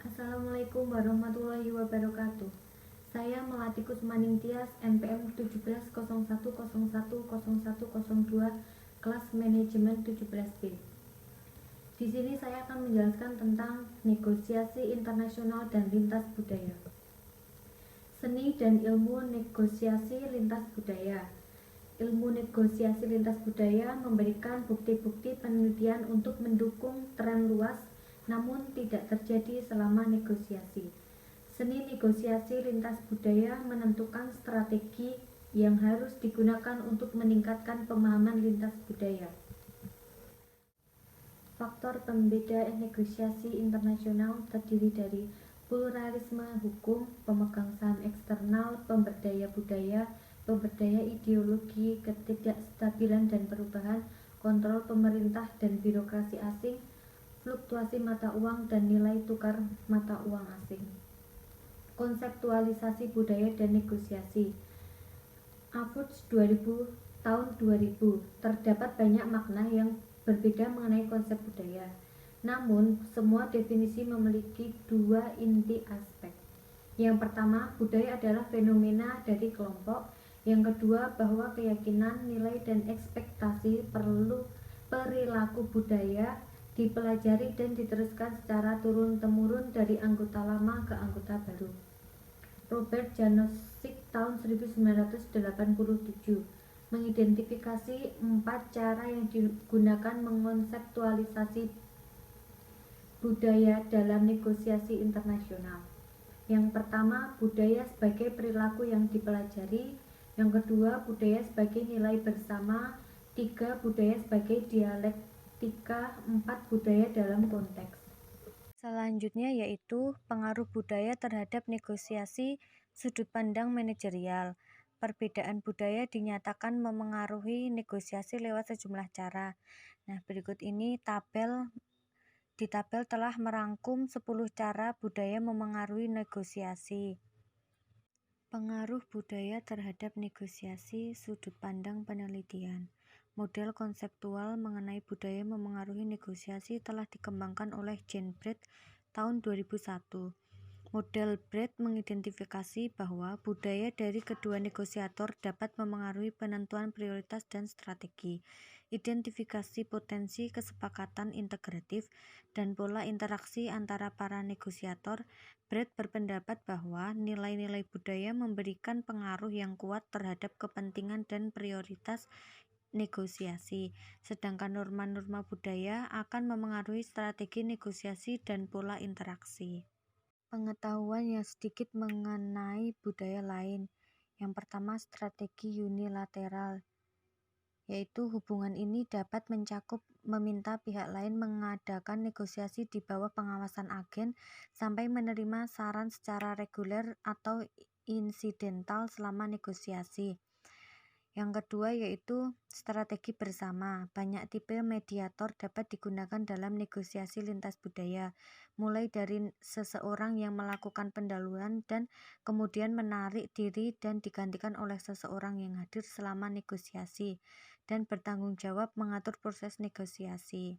Assalamualaikum warahmatullahi wabarakatuh. Saya Melati Kusmaning Tias, NPM 1701010102, kelas manajemen 17B. Di sini saya akan menjelaskan tentang negosiasi internasional dan lintas budaya. Seni dan ilmu negosiasi lintas budaya. Ilmu negosiasi lintas budaya memberikan bukti-bukti penelitian untuk mendukung tren luas, namun tidak terjadi selama negosiasi. Seni negosiasi lintas budaya menentukan strategi yang harus digunakan untuk meningkatkan pemahaman lintas budaya. Faktor pembeda negosiasi internasional terdiri dari pluralisme hukum, pemegang saham eksternal, pemberdaya budaya, pemberdaya ideologi, ketidakstabilan dan perubahan, kontrol pemerintah dan birokrasi asing, fluktuasi mata uang dan nilai tukar mata uang asing. Konseptualisasi budaya dan negosiasi. Awards 2000 tahun 2000 terdapat banyak makna yang berbeda mengenai konsep budaya. Namun, semua definisi memiliki dua inti aspek. Yang pertama, budaya adalah fenomena dari kelompok. Yang kedua, bahwa keyakinan, nilai, dan ekspektasi perilaku budaya dipelajari dan diteruskan secara turun-temurun dari anggota lama ke anggota baru. Robert Janosik tahun 1987 mengidentifikasi 4 cara yang digunakan mengkonseptualisasi budaya dalam negosiasi internasional. Yang pertama, budaya sebagai perilaku yang dipelajari. Yang kedua, budaya sebagai nilai bersama. 3, budaya sebagai dialektika. 4, budaya dalam konteks. Selanjutnya yaitu pengaruh budaya terhadap negosiasi, sudut pandang manajerial. Perbedaan budaya dinyatakan memengaruhi negosiasi lewat sejumlah cara. Nah, berikut ini di tabel telah merangkum 10 cara budaya memengaruhi negosiasi. Pengaruh budaya terhadap negosiasi, sudut pandang penelitian. Model konseptual mengenai budaya memengaruhi negosiasi telah dikembangkan oleh Jane Brett tahun 2001. Model Brett mengidentifikasi bahwa budaya dari kedua negosiator dapat memengaruhi penentuan prioritas dan strategi, identifikasi potensi kesepakatan integratif, dan pola interaksi antara para negosiator. Brett berpendapat bahwa nilai-nilai budaya memberikan pengaruh yang kuat terhadap kepentingan dan prioritas negosiasi, sedangkan norma-norma budaya akan memengaruhi strategi negosiasi dan pola interaksi. Pengetahuan yang sedikit mengenai budaya lain. Yang pertama, strategi unilateral, yaitu hubungan ini dapat mencakup meminta pihak lain mengadakan negosiasi di bawah pengawasan agen sampai menerima saran secara reguler atau insidental selama negosiasi. Yang kedua yaitu strategi bersama. Banyak tipe mediator dapat digunakan dalam negosiasi lintas budaya, mulai dari seseorang yang melakukan pendahuluan dan kemudian menarik diri dan digantikan oleh seseorang yang hadir selama negosiasi dan bertanggung jawab mengatur proses negosiasi.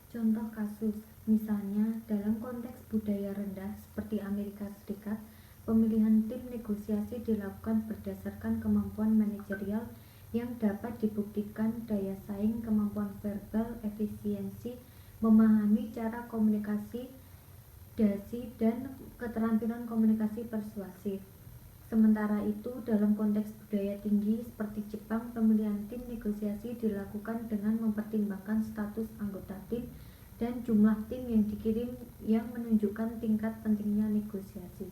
Contoh kasus, misalnya dalam konteks budaya rendah seperti Amerika Serikat, pemilihan tim negosiasi dilakukan berdasarkan kemampuan manajerial yang dapat dibuktikan daya saing, kemampuan verbal, efisiensi, memahami cara komunikasi, dasi, dan keterampilan komunikasi persuasif. Sementara itu, dalam konteks budaya tinggi seperti Jepang, pemilihan tim negosiasi dilakukan dengan mempertimbangkan status anggota tim dan jumlah tim yang dikirim yang menunjukkan tingkat pentingnya negosiasi.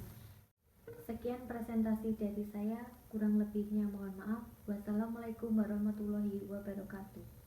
Sekian presentasi dari saya, kurang lebihnya mohon maaf. Wassalamualaikum warahmatullahi wabarakatuh.